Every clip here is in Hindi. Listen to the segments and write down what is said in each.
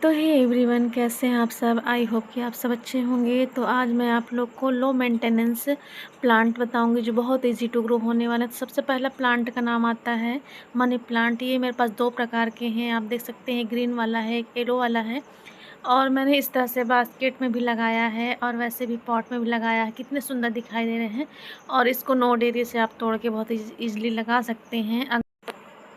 तो हे एवरीवन, कैसे हैं आप सब। आई होप कि आप सब अच्छे होंगे। तो आज मैं आप लोग को लो मेंटेनेंस प्लांट बताऊंगी जो बहुत इजी टू ग्रो होने वाला है। तो सबसे पहला प्लांट का नाम आता है मनी प्लांट। ये मेरे पास दो प्रकार के हैं, आप देख सकते हैं। ग्रीन वाला है, एक येलो वाला है। और मैंने इस तरह से बास्केट में भी लगाया है और वैसे भी पॉट में भी लगाया है। कितने सुंदर दिखाई दे रहे हैं। और इसको नोड एरिया से आप तोड़ के बहुत ईजिली लगा सकते हैं।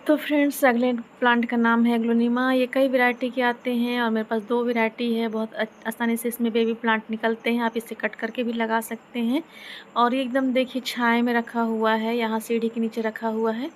तो फ्रेंड्स, अगले प्लांट का नाम है एग्लोनिमा। ये कई वैरायटी के आते हैं और मेरे पास दो वैरायटी है। बहुत आसानी से इसमें बेबी प्लांट निकलते हैं। आप इसे कट करके भी लगा सकते हैं। और ये एकदम देखिए छाए में रखा हुआ है, यहाँ सीढ़ी के नीचे रखा हुआ है।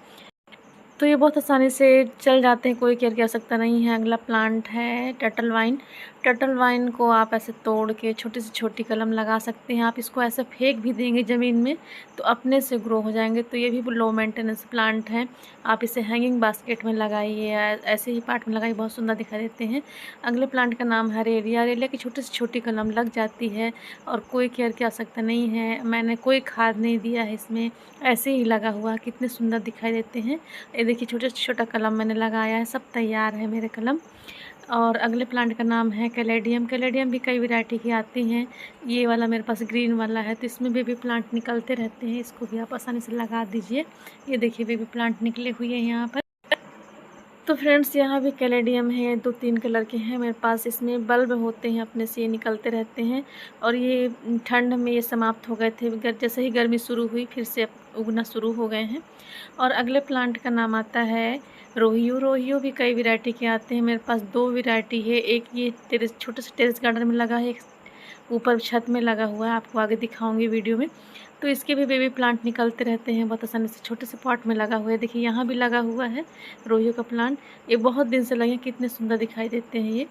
तो ये बहुत आसानी से चल जाते हैं, कोई केयर की आवश्यकता नहीं है। अगला प्लांट है टर्टल वाइन। टर्टल वाइन को आप ऐसे तोड़ के छोटी से छोटी कलम लगा सकते हैं। आप इसको ऐसे फेंक भी देंगे ज़मीन में तो अपने से ग्रो हो जाएंगे। तो ये भी लो मेंटेनेंस प्लांट है। आप इसे हैंगिंग बास्केट में लगाइए या ऐसे ही पार्ट में लगाइए, बहुत सुंदर दिखाई देते हैं। अगले प्लांट का नाम है रेलिया। रेलिया की छोटी से छोटी कलम लग जाती है और कोई केयर की आवश्यकता नहीं है। मैंने कोई खाद नहीं दिया है इसमें, ऐसे ही लगा हुआ। कितने सुंदर दिखाई देते हैं। ये देखिए छोटा छोटा कलम मैंने लगाया है, सब तैयार है मेरे कलम। और अगले प्लांट का नाम है कैलेडियम। कैलेडियम भी कई वैरायटी की आती हैं। ये वाला मेरे पास ग्रीन वाला है, तो इसमें बेबी प्लांट निकलते रहते हैं। इसको भी आप आसानी से लगा दीजिए। ये देखिए बेबी प्लांट निकले हुए हैं यहाँ पर। तो फ्रेंड्स, यहाँ भी कैलेडियम है, दो तीन कलर के हैं मेरे पास। इसमें बल्ब होते हैं, अपने से ये निकलते रहते हैं। और ये ठंड में ये समाप्त हो गए थे, जैसे ही गर्मी शुरू हुई फिर से उगना शुरू हो गए हैं। और अगले प्लांट का नाम आता है रोहियो। रोहियो भी कई वैरायटी के आते हैं। मेरे पास दो वैरायटी है। एक ये टेरेस, छोटे से टेरेस गार्डन में लगा है, एक ऊपर छत में लगा हुआ है। आपको आगे दिखाऊंगी वीडियो में। तो इसके भी बेबी प्लांट निकलते रहते हैं बहुत आसानी से। छोटे से पॉट में लगा हुआ है, देखिए यहाँ भी लगा हुआ है रोहियो का प्लांट। ये बहुत दिन से लगे, कितने सुंदर दिखाई देते हैं ये।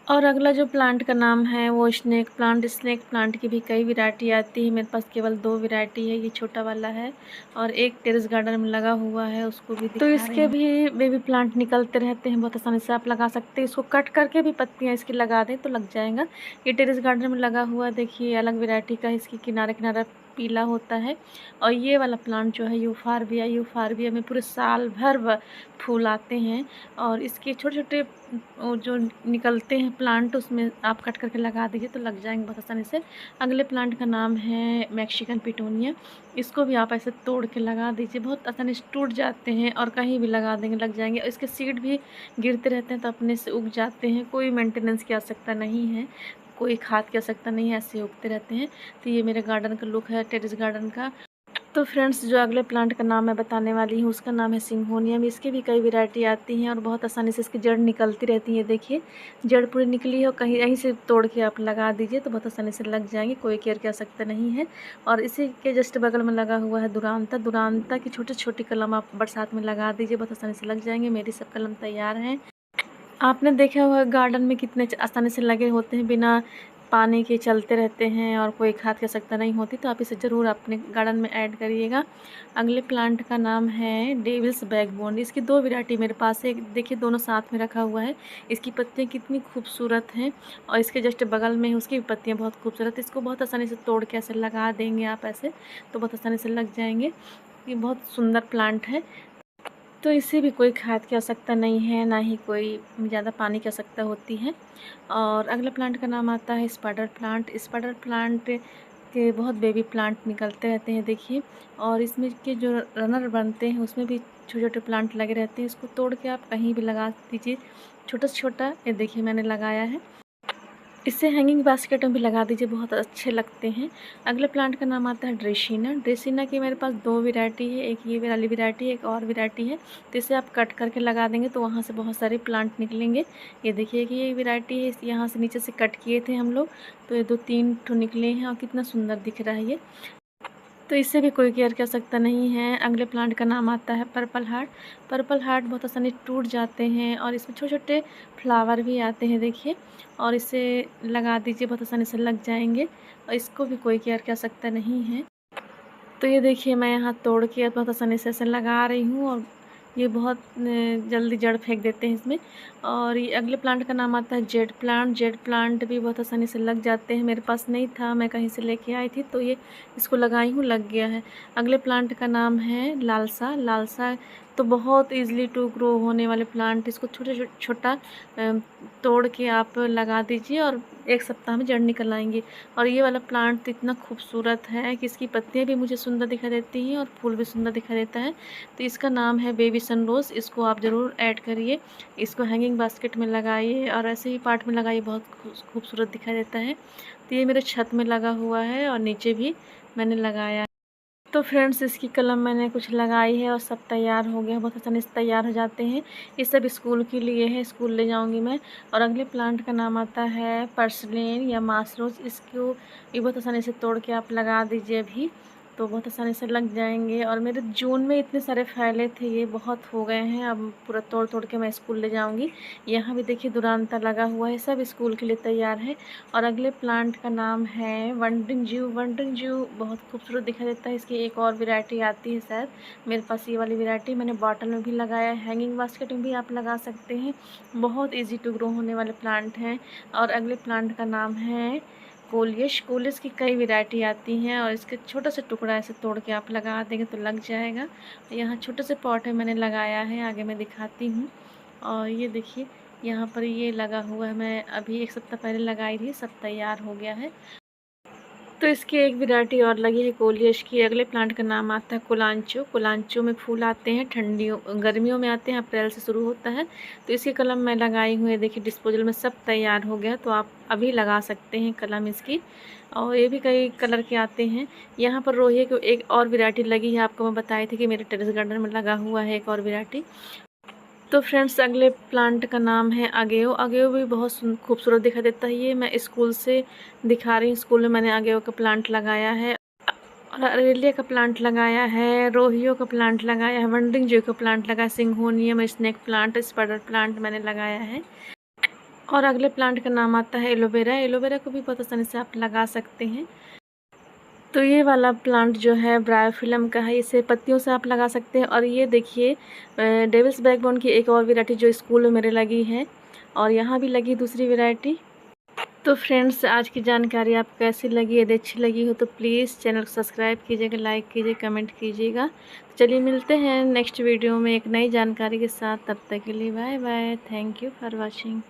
और अगला जो प्लांट का नाम है वो स्नेक प्लांट। स्नेक प्लांट की भी कई वैरायटी आती है। मेरे पास केवल दो वैरायटी है, ये छोटा वाला है और एक टेरेस गार्डन में लगा हुआ है, उसको भी दिखा रही हूँ। तो इसके भी बेबी प्लांट निकलते रहते हैं, बहुत आसानी से आप लगा सकते हैं। इसको कट करके भी पत्तियाँ इसकी लगा दें तो लग जाएगा। ये टेरेस गार्डन में लगा हुआ, देखिए अलग वैरायटी का, इसकी किनारे किनारा पीला होता है। और ये वाला प्लांट जो है यूफारबिया। यूफारबिया में पूरे साल भर फूल आते हैं। और इसके छोटे छोटे जो निकलते हैं प्लांट, उसमें आप कट करके लगा दीजिए तो लग जाएंगे बहुत आसानी से। अगले प्लांट का नाम है मैक्सिकन पिटूनिया। इसको भी आप ऐसे तोड़ के लगा दीजिए, बहुत आसानी से टूट जाते हैं और कहीं भी लगा देंगे लग जाएंगे। इसके सीड भी गिरते रहते हैं तो अपने से उग जाते हैं, कोई मेंटेनेंस की आवश्यकता नहीं है, कोई खाद की आवश्यकता नहीं है, ऐसे उगते रहते हैं। तो ये मेरे गार्डन का लुक है, टेरेस गार्डन का। तो फ्रेंड्स, जो अगले प्लांट का नाम मैं बताने वाली हूँ उसका नाम है सिंगोनियम। इसकी भी कई वैरायटी आती हैं और बहुत आसानी से इसकी जड़ निकलती रहती है। देखिए जड़ पूरी निकली है, कहीं यहीं से तोड़ के आप लगा दीजिए तो बहुत आसानी से लग जाएंगे, कोई केयर की आवश्यकता नहीं है। और इसी के जस्ट बगल में लगा हुआ है दुरांता। दुरांता की छोटी छोटी कलम आप बरसात में लगा दीजिए, बहुत आसानी से लग जाएंगे। मेरी सब कलम तैयार हैं। आपने देखा हुआ गार्डन में कितने आसानी से लगे होते हैं, बिना पानी के चलते रहते हैं और कोई खाद की आवश्यकता नहीं होती। तो आप इसे ज़रूर अपने गार्डन में ऐड करिएगा। अगले प्लांट का नाम है डेविल्स बैकबोन। इसकी दो वैरायटी मेरे पास है, देखिए दोनों साथ में रखा हुआ है। इसकी पत्तियाँ कितनी खूबसूरत हैं और इसके जस्ट बगल में उसकी भी पत्तियाँ बहुत खूबसूरत। इसको बहुत आसानी से तोड़ के ऐसे लगा देंगे आप ऐसे तो बहुत आसानी से लग जाएंगे। ये बहुत सुंदर प्लांट है। तो इसे भी कोई खाद की आवश्यकता नहीं है, ना ही कोई ज़्यादा पानी की आवश्यकता होती है। और अगले प्लांट का नाम आता है स्पाइडर प्लांट। स्पाइडर प्लांट के बहुत बेबी प्लांट निकलते रहते हैं, देखिए। और इसमें के जो रनर बनते हैं उसमें भी छोटे छोटे प्लांट लगे रहते हैं। इसको तोड़ के आप कहीं भी लगा दीजिए, छोटा से छोटा। ये देखिए मैंने लगाया है। इसे हैंगिंग बास्केट में भी लगा दीजिए, बहुत अच्छे लगते हैं। अगले प्लांट का नाम आता है ड्रेसिना। ड्रेसिना की मेरे पास दो वैरायटी है, एक ये वाली वैरायटी है, एक और वैरायटी है। तो इसे आप कट करके लगा देंगे तो वहाँ से बहुत सारे प्लांट निकलेंगे। ये देखिए कि ये वैरायटी है, यहाँ से नीचे से कट किए थे हम लोग, तो ये दो तीन ठो निकले हैं और कितना सुंदर दिख रहा है ये। तो इससे भी कोई केयर कर सकता नहीं है। अगले प्लांट का नाम आता है पर्पल हार्ट। पर्पल हार्ट बहुत आसानी टूट जाते हैं और इसमें छोटे छोटे फ्लावर भी आते हैं, देखिए। और इसे लगा दीजिए, बहुत आसानी से लग जाएंगे और इसको भी कोई केयर कर सकता नहीं है। तो ये देखिए मैं यहाँ तोड़ के बहुत आसानी से ऐसे लगा रही हूँ और ये बहुत जल्दी जड़ फेंक देते हैं इसमें। और ये अगले प्लांट का नाम आता है जेड प्लांट। जेड प्लांट भी बहुत आसानी से लग जाते हैं, मेरे पास नहीं था, मैं कहीं से लेके आई थी तो ये इसको लगाई हूँ, लग गया है। अगले प्लांट का नाम है लालसा। लालसा तो बहुत ईज़िली टू ग्रो होने वाले प्लांट, इसको छोटा तोड़ के आप लगा दीजिए और 1 सप्ताह में जड़ निकल आएंगी। और ये वाला प्लांट तो इतना खूबसूरत है कि इसकी पत्तियाँ भी मुझे सुंदर दिखाई देती हैं और फूल भी सुंदर दिखाई देता है। तो इसका नाम है बेबी सनरोज़। इसको आप ज़रूर ऐड करिए, इसको हैंगिंग बास्केट में लगाइए और ऐसे ही पार्ट में लगाइए, बहुत खूबसूरत दिखाई देता है। तो ये मेरे छत में लगा हुआ है और नीचे भी मैंने लगाया। तो फ्रेंड्स, इसकी कलम मैंने कुछ लगाई है और सब तैयार हो गया, बहुत आसानी से तैयार हो जाते हैं। ये सब स्कूल के लिए है, स्कूल ले जाऊंगी मैं। और अगले प्लांट का नाम आता है पर्सलेन या मासरोज। इसको ये बहुत आसानी से तोड़ के आप लगा दीजिए अभी, तो बहुत आसानी से लग जाएंगे। और मेरे जून में इतने सारे फैले थे, ये बहुत हो गए हैं, अब पूरा तोड़ तोड़ के मैं स्कूल ले जाऊंगी। यहाँ भी देखिए दुरांता लगा हुआ है, सब स्कूल के लिए तैयार है। और अगले प्लांट का नाम है वंडरिंग जू। वंडरिंग जू बहुत खूबसूरत दिखाई देता है, इसकी एक और वैरायटी आती है शायद, मेरे पास ये वाली वैरायटी। मैंने बॉटल में भी लगाया है, हैंगिंग बास्केट में भी आप लगा सकते हैं। बहुत ईजी टू ग्रो होने वाले प्लांट हैं। और अगले प्लांट का नाम है कोलियस। कोलियस की कई वैरायटी आती हैं और इसके छोटा सा टुकड़ा ऐसे तोड़ के आप लगा देंगे तो लग जाएगा। यहाँ छोटे से पॉट है, मैंने लगाया है, आगे मैं दिखाती हूँ। और ये देखिए यहाँ पर ये लगा हुआ है, मैं अभी 1 सप्ताह पहले लगाई थी, सब तैयार हो गया है। तो इसकी एक वैरायटी और लगी है कोलियस की। अगले प्लांट का नाम आता है कुलांचो। कुलांचो में फूल आते हैं ठंडियों गर्मियों में आते हैं, अप्रैल से शुरू होता है। तो इसकी कलम मैं लगाई हुई है, देखिए डिस्पोजल में सब तैयार हो गया, तो आप अभी लगा सकते हैं कलम इसकी। और ये भी कई कलर के आते हैं। यहाँ पर रोहिए की एक और वैरायटी लगी है, आपको मैं बताई थी कि मेरे टेरेस गार्डन में लगा हुआ है एक और वैरायटी। तो फ्रेंड्स, अगले प्लांट का नाम है अगेओ। अगेओ भी बहुत खूबसूरत दिखाई देता है, ये मैं स्कूल से दिखा रही हूँ। स्कूल में मैंने अगेओ का प्लांट लगाया है और अरेलिया का प्लांट लगाया है, रोहियो का प्लांट लगाया है, वंडरिंग जू का प्लांट लगाया, सिंघोनियम स्नेक प्लांट, स्पाइडर प्लांट मैंने लगाया है। और अगले प्लांट का नाम आता है एलोवेरा। एलोवेरा को भी बहुत आसानी से आप लगा सकते हैं। तो ये वाला प्लांट जो है ब्रायोफिलम का है, इसे पत्तियों से आप लगा सकते हैं। और ये देखिए डेविल्स बैकबोन की एक और वैरायटी जो स्कूल में मेरे लगी है, और यहाँ भी लगी दूसरी वैरायटी। तो फ्रेंड्स, आज की जानकारी आपको कैसी लगी? यदि अच्छी लगी हो तो प्लीज़ चैनल को सब्सक्राइब कीजिएगा, लाइक कीजिए, कमेंट कीजिएगा। चलिए मिलते हैं नेक्स्ट वीडियो में एक नई जानकारी के साथ, तब तक के लिए bye bye. Thank you for watching.